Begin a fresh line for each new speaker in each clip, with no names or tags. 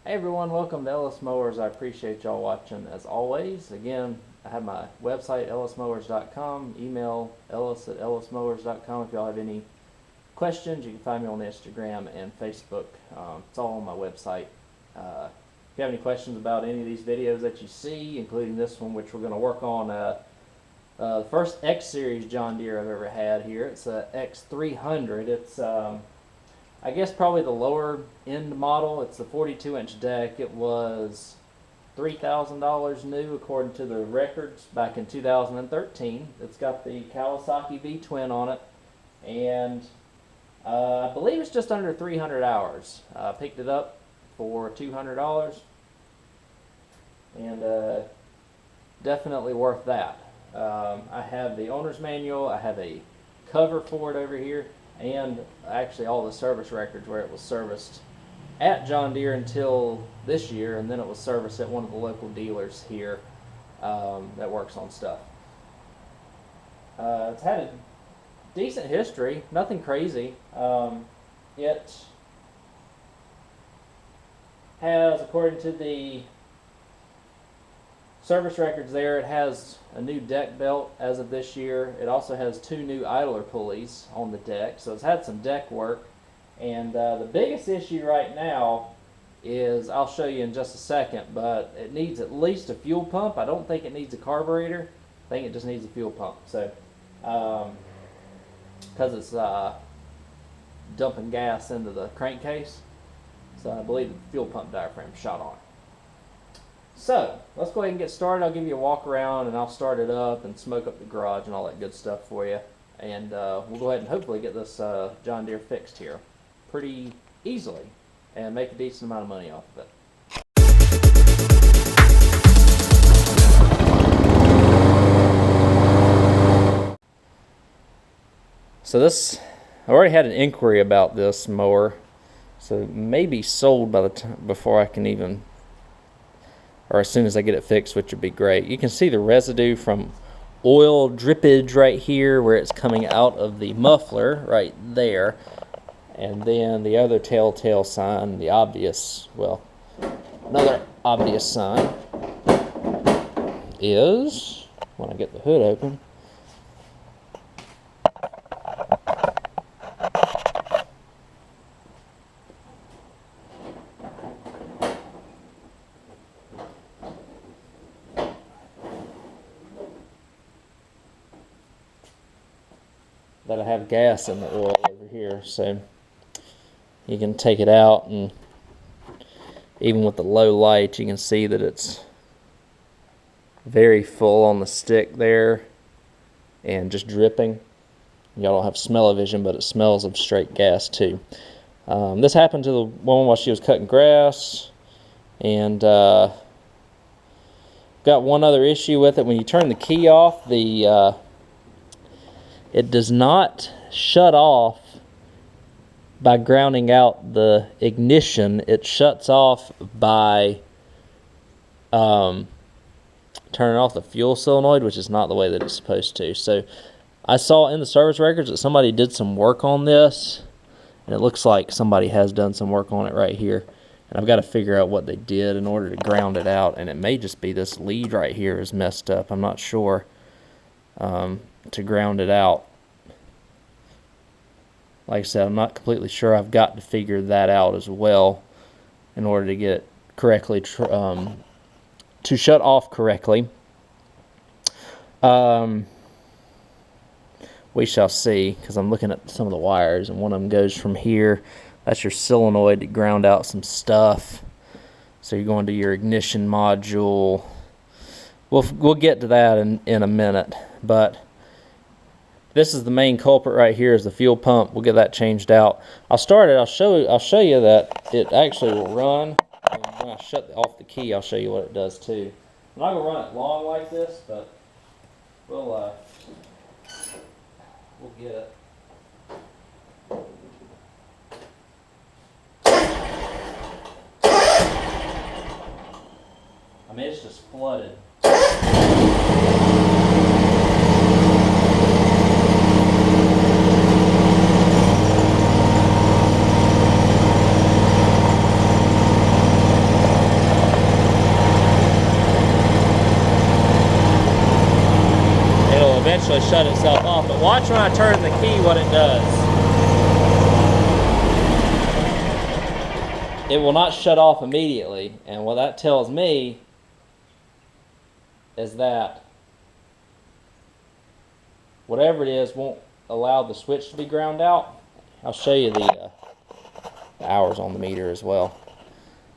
Hey everyone, welcome to Ellis Mowers. I appreciate y'all watching as always. Again, I have my website, ellismowers.com, email ellis@ellismowers.com. If y'all have any questions, you can find me on Instagram and Facebook. It's all on my website. If you have any questions about any of these videos that you see, including this one, which we're going to work on, the first X series John Deere I've ever had here. It's a X300. It's I guess probably the lower end model. It's the 42-inch deck. It was $3,000 new according to the records back in 2013. It's got the Kawasaki V-twin on it, and I believe it's just under 300 hours. I picked it up for $200, and definitely worth that. I have the owner's manual. I have a cover for it over here, and actually all the service records where it was serviced at John Deere until this year, and then it was serviced at one of the local dealers here that works on stuff. It's had a decent history, nothing crazy. It has, according to the service records there, it has a new deck belt as of this year. It also has 2 new idler pulleys on the deck, so it's had some deck work. And the biggest issue right now is, I'll show you in just a second, but it needs at least a fuel pump. I don't think it needs a carburetor. I think it just needs a fuel pump. So, because it's dumping gas into the crankcase, so I believe the fuel pump diaphragm shot on. So, let's go ahead and get started. I'll give you a walk around and I'll start it up and smoke up the garage and all that good stuff for you. And we'll go ahead and hopefully get this John Deere fixed here pretty easily and make a decent amount of money off of it. So this, I already had an inquiry about this mower, so it may be sold by the time before I can even, or as soon as I get it fixed, which would be great. You can see the residue from oil drippage right here where it's coming out of the muffler right there. And then the other telltale sign, the obvious, well, another obvious sign is, when I get the hood open, that I have gas in the oil over here, so you can take it out, and even with the low light you can see that it's very full on the stick there and just dripping. Y'all don't have smell-o-vision, but it smells of straight gas too. This happened to the woman while she was cutting grass, and got one other issue with it. When you turn the key off, it does not shut off by grounding out the ignition. It shuts off by turning off the fuel solenoid, which is not the way that it's supposed to. So I saw in the service records that somebody did some work on this, and it looks like somebody has done some work on it right here. And I've got to figure out what they did in order to ground it out, and it may just be this lead right here is messed up. I'm not sure. To ground it out, like I said, I'm not completely sure. I've got to figure that out as well in order to get it correctly to shut off correctly. We shall see, because I'm looking at some of the wires, and one of them goes from here. That's your solenoid to ground out some stuff. So you're going to your ignition module. We'll get to that in a minute, but this is the main culprit right here, is the fuel pump. We'll get that changed out. I'll start it. I'll show you that it actually will run. And when I shut off the key, I'll show you what it does too. I'm not gonna run it long like this, but we'll get it. I mean, it's just flooded. actually shut itself off. But watch when I turn the key what it does. It will not shut off immediately, and what that tells me is that whatever it is won't allow the switch to be ground out. I'll show you the hours on the meter as well.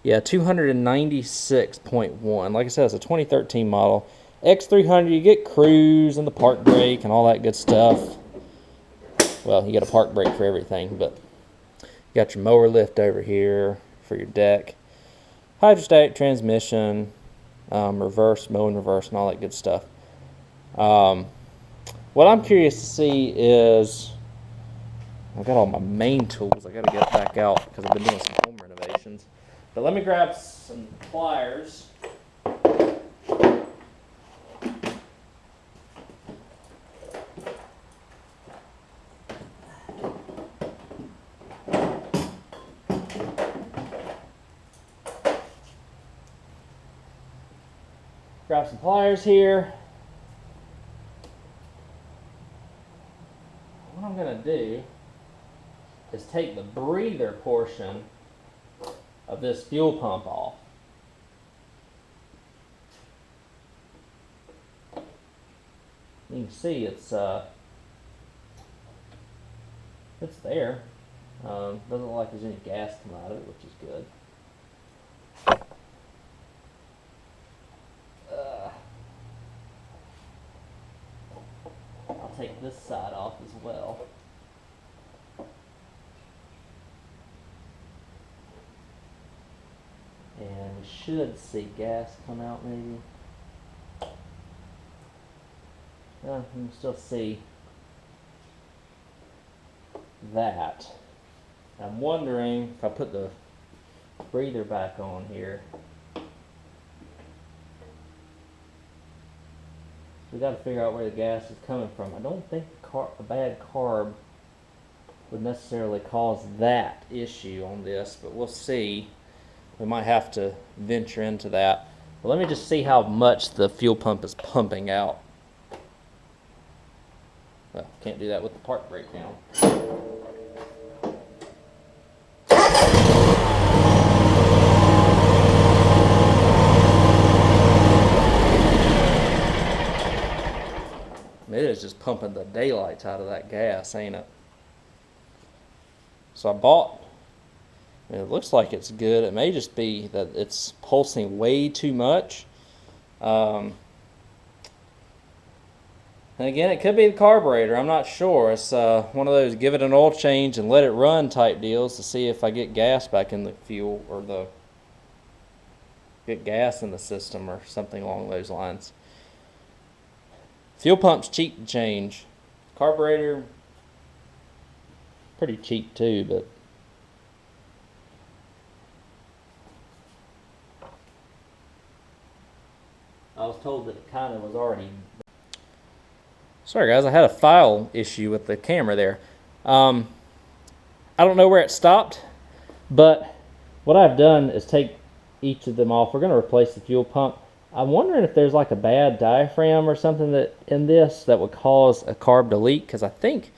Yeah, 296.1. Like I said, it's a 2013 model. X300, you get cruise and the park brake and all that good stuff. Well, you get a park brake for everything, but you got your mower lift over here for your deck. Hydrostatic transmission, reverse, mowing reverse, and all that good stuff. What I'm curious to see is, I've got all my main tools. I got to get back out because I've been doing some home renovations. But let me grab some pliers. Grab some pliers here. What I'm going to do is take the breather portion of this fuel pump off. You can see it's there. Doesn't look like there's any gas coming out of it, which is good. I'll take this side off as well. And we should see gas come out maybe. Yeah, you can still see that. I'm wondering if I put the breather back on here. We got to figure out where the gas is coming from. I don't think a bad carb would necessarily cause that issue on this, but we'll see. We might have to venture into that. But let me just see how much the fuel pump is pumping out. Well, can't do that with the park brake down. It is just pumping the daylights out of that gas, ain't it? So I bought, and it looks like it's good. It may just be that it's pulsing way too much. And again, it could be the carburetor. I'm not sure. It's one of those give it an oil change and let it run type deals to see if I get gas back in the fuel or get gas in the system or something along those lines. Fuel pump's cheap to change. Carburetor, pretty cheap too, but I was told that it kind of was already. Sorry guys, I had a file issue with the camera there. I don't know where it stopped, but what I've done is take each of them off. We're going to replace the fuel pump. I'm wondering if there's like a bad diaphragm or something that in this that would cause a carb to leak, because I think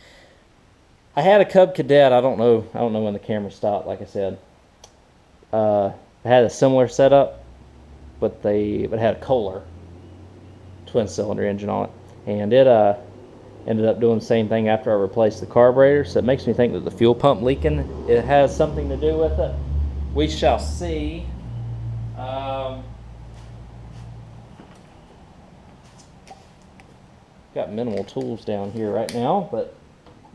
I had a Cub Cadet. I don't know when the camera stopped. Like I said, I had a similar setup, but it had a Kohler twin-cylinder engine on it, and it ended up doing the same thing after I replaced the carburetor. So it makes me think that the fuel pump leaking, it has something to do with it. We shall see. Got minimal tools down here right now, but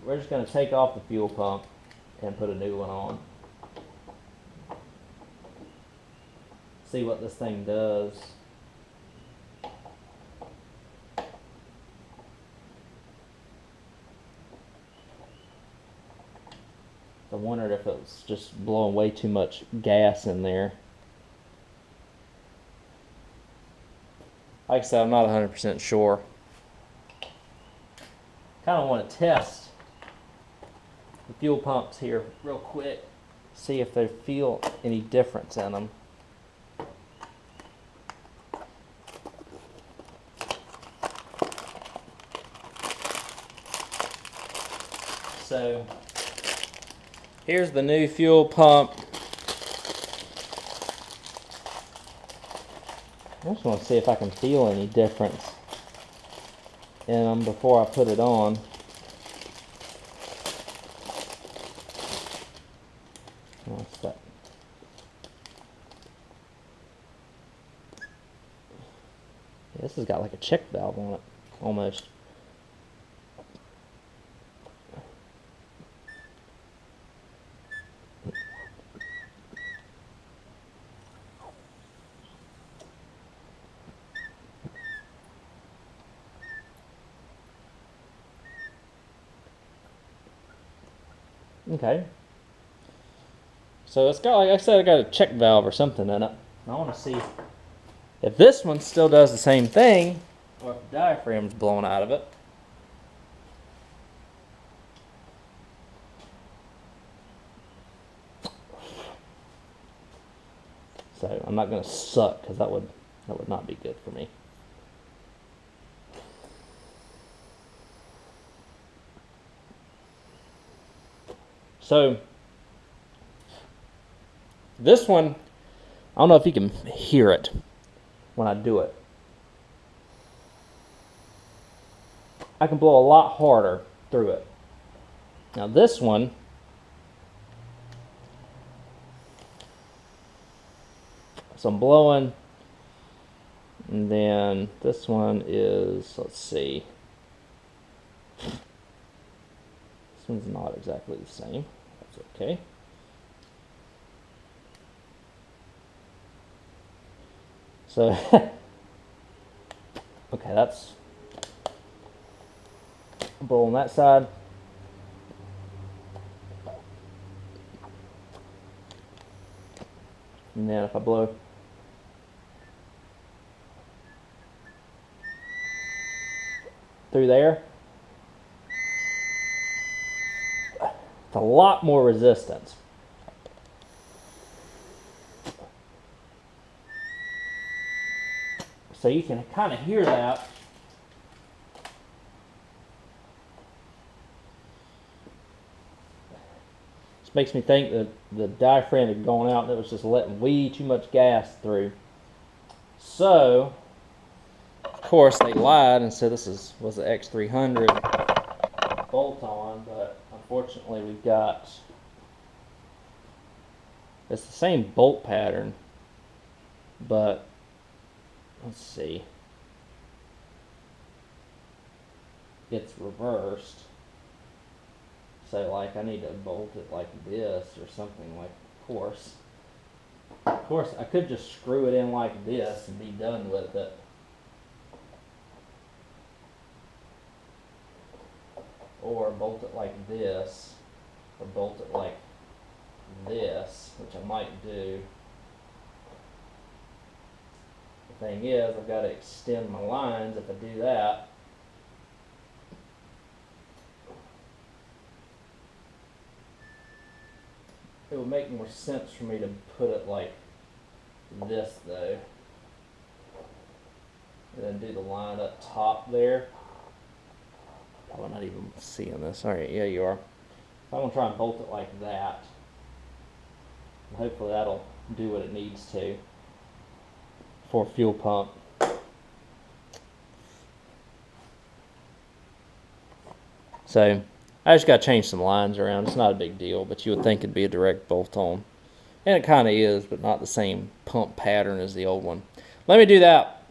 we're just going to take off the fuel pump and put a new one on. See what this thing does. I wondered if it was just blowing way too much gas in there. Like I said, I'm not 100% sure. Kind of want to test the fuel pumps here real quick, see if they feel any difference in them. so here's the new fuel pump. I just want to see if I can feel any difference in them before I put it on. What's that? Yeah, this has got like a check valve on it, almost. Okay. So it's got, like I said, I got a check valve or something in it. I want to see if this one still does the same thing, or if the diaphragm's blown out of it. So I'm not going to suck, because that would not be good for me. So this one, I don't know if you can hear it when I do it. I can blow a lot harder through it. Now this one, so I'm blowing, and then this one is, let's see, this one's not exactly the same. That's okay. So, okay, that's blow on that side. And then if I blow through there, it's a lot more resistance. So you can kind of hear that. This makes me think that the diaphragm had gone out and it was just letting way too much gas through. So, of course, they lied and said this was the X300 bolt-on, but unfortunately we've got, it's the same bolt pattern, but let's see, it's reversed. So like I need to bolt it like this or something, like, of course I could just screw it in like this and be done with it. Or bolt it like this, or bolt it like this, which I might do. The thing is, I've got to extend my lines if I do that. It would make more sense for me to put it like this though. And then do the line up top there. Probably not even seeing this. Alright, yeah you are. I'm going to try and bolt it like that. And hopefully that'll do what it needs to for a fuel pump. So I just got to change some lines around. It's not a big deal, but you would think it'd be a direct bolt on. And it kind of is, but not the same pump pattern as the old one. Let me do that.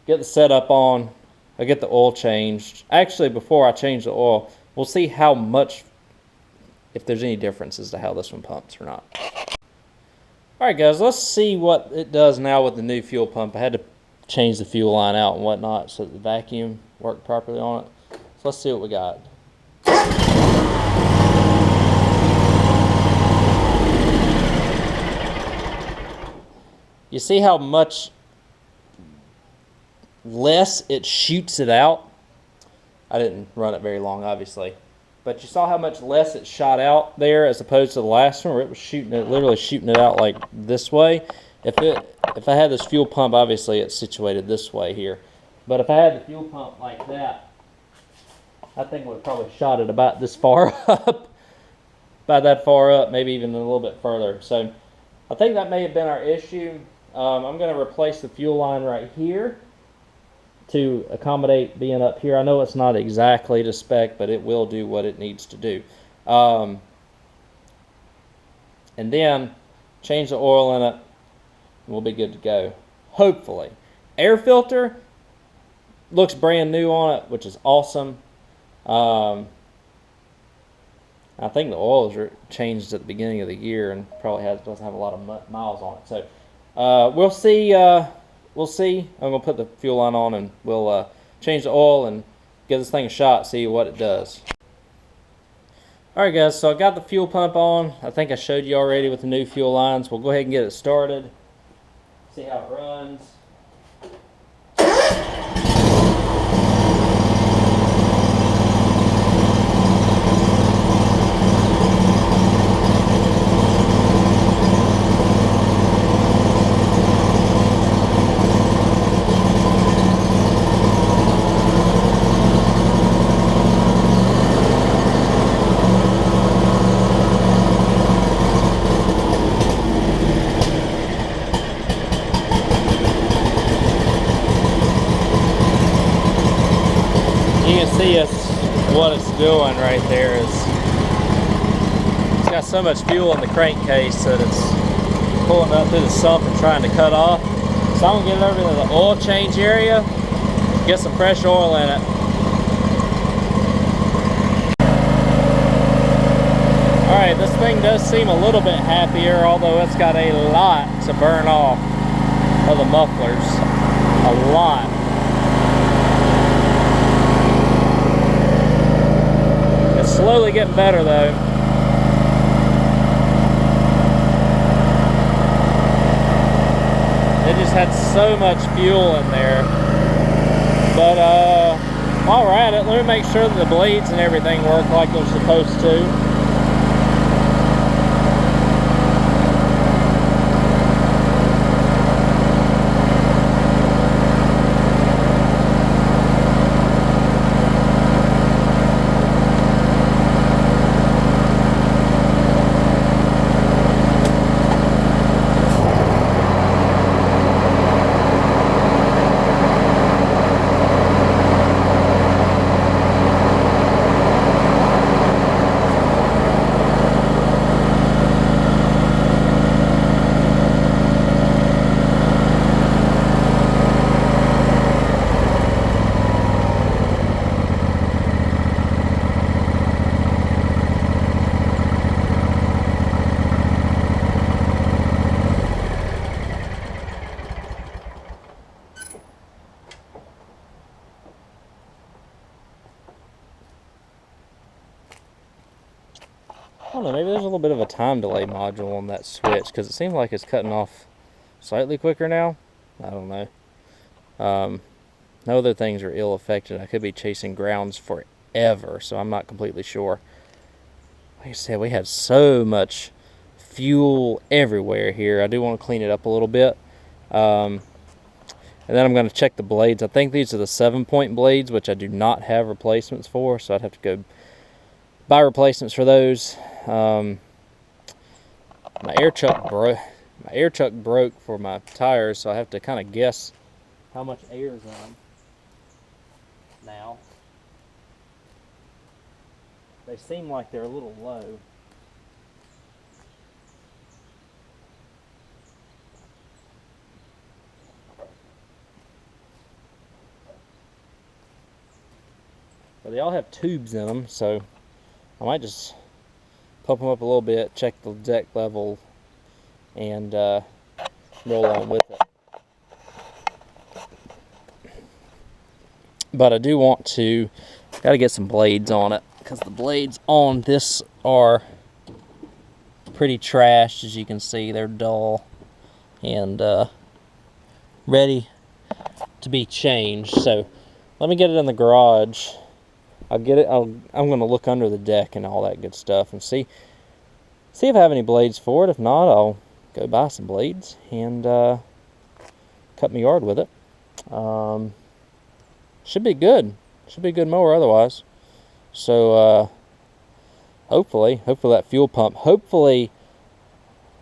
Get the setup on. I get the oil changed. Actually, before I change the oil, we'll see how much, if there's any differences to how this one pumps or not. Alright guys, let's see what it does now with the new fuel pump. I had to change the fuel line out and whatnot so that the vacuum worked properly on it. So let's see what we got. You see how much less it shoots it out? I didn't run it very long, obviously. But you saw how much less it shot out there as opposed to the last one where it was shooting it, literally shooting it out like this way. If I had this fuel pump, obviously it's situated this way here. But if I had the fuel pump like that, I think we've probably shot it about this far up. About that far up, maybe even a little bit further. So I think that may have been our issue. I'm going to replace the fuel line right here to accommodate being up here. I know it's not exactly to spec, but it will do what it needs to do. And then change the oil in it, and we'll be good to go. Hopefully. Air filter looks brand new on it, which is awesome. I think the oil was changed at the beginning of the year and probably doesn't have a lot of miles on it. So we'll see. We'll see. I'm gonna put the fuel line on and we'll change the oil and give this thing a shot, see what it does. Alright guys, so I got the fuel pump on. I think I showed you already with the new fuel lines. We'll go ahead and get it started. See how it runs. See what it's doing right there is it's got so much fuel in the crankcase that it's pulling up through the sump and trying to cut off. So I'm gonna get it over to the oil change area, get some fresh oil in it. Alright, this thing does seem a little bit happier, although it's got a lot to burn off of the mufflers. A lot. Slowly getting better though. It just had so much fuel in there. But while we're at it, let me make sure that the blades and everything work like they're supposed to. I don't know, maybe there's a little bit of a time delay module on that switch because it seems like it's cutting off slightly quicker now. I don't know. No other things are ill affected. I could be chasing grounds forever, so I'm not completely sure. Like I said, we had so much fuel everywhere here. I do want to clean it up a little bit. And then I'm going to check the blades. I think these are the 7-point blades, which I do not have replacements for, so I'd have to go buy replacements for those. My air chuck broke for my tires, so I have to kind of guess how much air is in them now. They seem like they're a little low. But they all have tubes in them, so I might just pump them up a little bit, check the deck level, and roll on with it. But I do want to, got to get some blades on it, because the blades on this are pretty trashed, as you can see. They're dull and ready to be changed. So let me get it in the garage. I'll get it. I'm going to look under the deck and all that good stuff and see if I have any blades for it. If not, I'll go buy some blades and cut my yard with it. Should be good. Should be a good mower otherwise. So hopefully that fuel pump, hopefully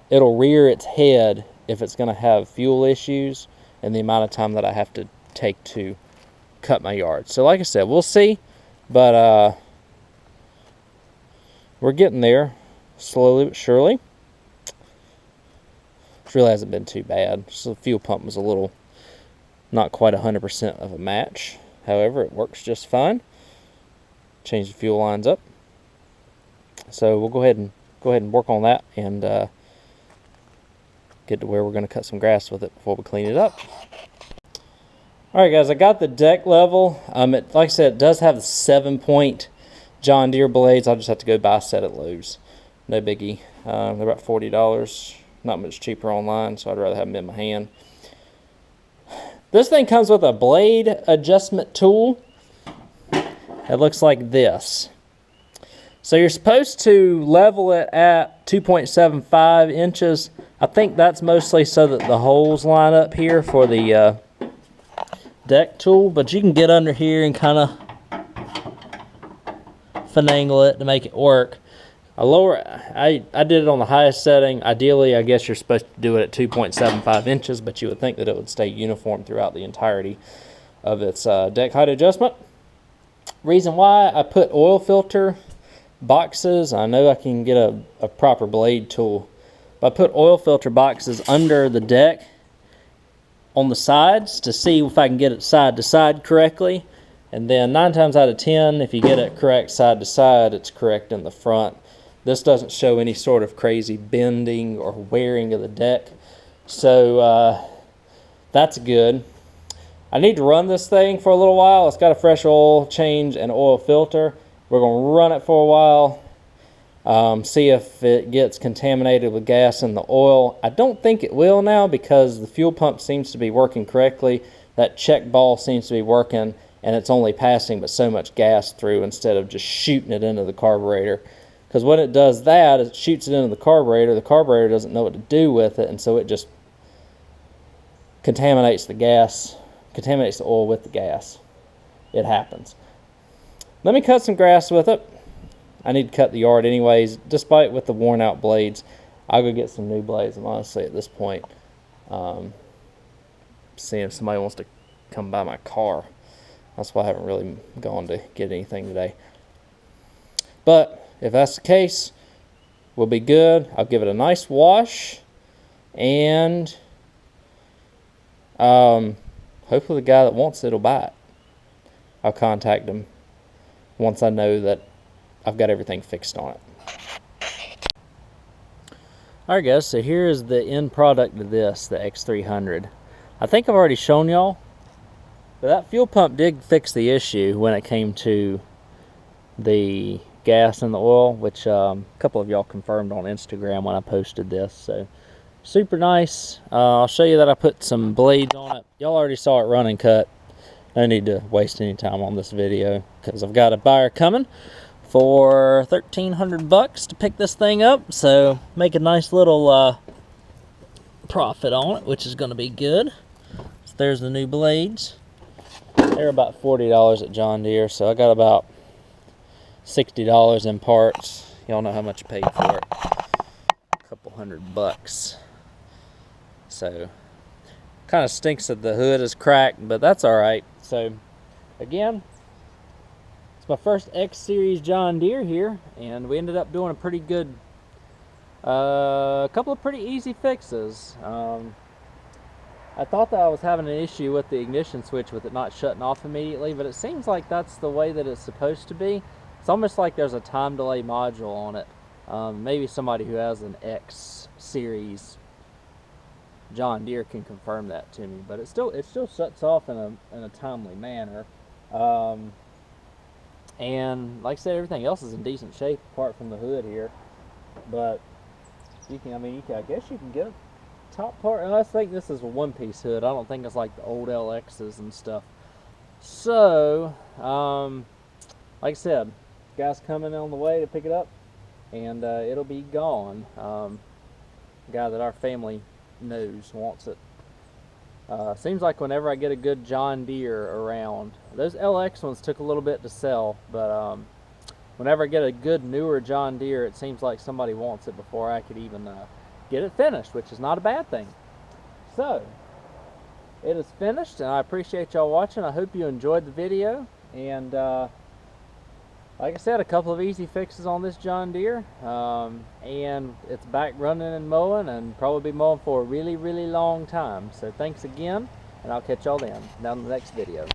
it'll rear its head if it's going to have fuel issues and the amount of time that I have to take to cut my yard. So like I said, we'll see, but we're getting there slowly but surely. It really hasn't been too bad. So the fuel pump was a little, not quite 100% of a match. However, it works just fine. Change the fuel lines up. So we'll go ahead and work on that and get to where we're going to cut some grass with it before we clean it up. Alright guys, I got the deck level. Like I said, it does have the 7-point John Deere blades. I'll just have to go buy a set at Lowe's. No biggie. They're about $40. Not much cheaper online, so I'd rather have them in my hand. This thing comes with a blade adjustment tool. It looks like this. So you're supposed to level it at 2.75 inches. I think that's mostly so that the holes line up here for the deck tool, but you can get under here and kind of finagle it to make it work. I did it on the highest setting. Ideally, I guess you're supposed to do it at 2.75 inches, but you would think that it would stay uniform throughout the entirety of its deck height adjustment. Reason why I put oil filter boxes, I know I can get a proper blade tool, but I put oil filter boxes under the deck on the sides to see if I can get it side to side correctly. And then 9 times out of 10, if you get it correct side to side, it's correct in the front. This doesn't show any sort of crazy bending or wearing of the deck. So that's good. I need to run this thing for a little while. It's got a fresh oil change and oil filter. We're going to run it for a while. See if it gets contaminated with gas in the oil. I don't think it will now because the fuel pump seems to be working correctly. That check ball seems to be working, and it's only passing but so much gas through instead of just shooting it into the carburetor. Because when it does that, it shoots it into the carburetor doesn't know what to do with it, and so it just contaminates the gas, contaminates the oil with the gas. It happens. Let me cut some grass with it. I need to cut the yard anyways, despite with the worn out blades. I'll go get some new blades, I'm honestly at this point seeing if somebody wants to come by my car. That's why I haven't really gone to get anything today. But if that's the case, we'll be good. I'll give it a nice wash, and hopefully the guy that wants it will buy it. I'll contact him once I know that I've got everything fixed on it. Alright guys, so here is the end product of this, the X300. I think I've already shown y'all, but that fuel pump did fix the issue when it came to the gas and the oil, which a couple of y'all confirmed on Instagram when I posted this. So super nice. I'll show you that I put some blades on it. Y'all already saw it run and cut. No need to waste any time on this video because I've got a buyer coming for $1,300 to pick this thing up, so make a nice little profit on it, which is going to be good. So there's the new blades. They're about $40 at John Deere, so I got about $60 in parts. Y'all know how much I paid for it. A couple $100. So kind of stinks that the hood is cracked, but that's all right. So again, it's my first X Series John Deere here, and we ended up doing a pretty good, a couple of pretty easy fixes. I thought that I was having an issue with the ignition switch with it not shutting off immediately, but it seems like that's the way that it's supposed to be. It's almost like there's a time delay module on it. Maybe somebody who has an X Series John Deere can confirm that to me, but it still shuts off in a timely manner. And like I said, everything else is in decent shape apart from the hood here. But you can, I guess you can get a top part. And I think this is a one-piece hood. I don't think it's like the old LXs and stuff. So, like I said, guy's coming on the way to pick it up, and it'll be gone. Guy that our family knows wants it. Seems like whenever I get a good John Deere around, those LX ones took a little bit to sell, but whenever I get a good newer John Deere, it seems like somebody wants it before I could even get it finished, which is not a bad thing. So, it is finished, and I appreciate y'all watching. I hope you enjoyed the video, and like I said, a couple of easy fixes on this John Deere, and it's back running and mowing, and probably be mowing for a really, really long time. So thanks again, and I'll catch y'all then down in the next video.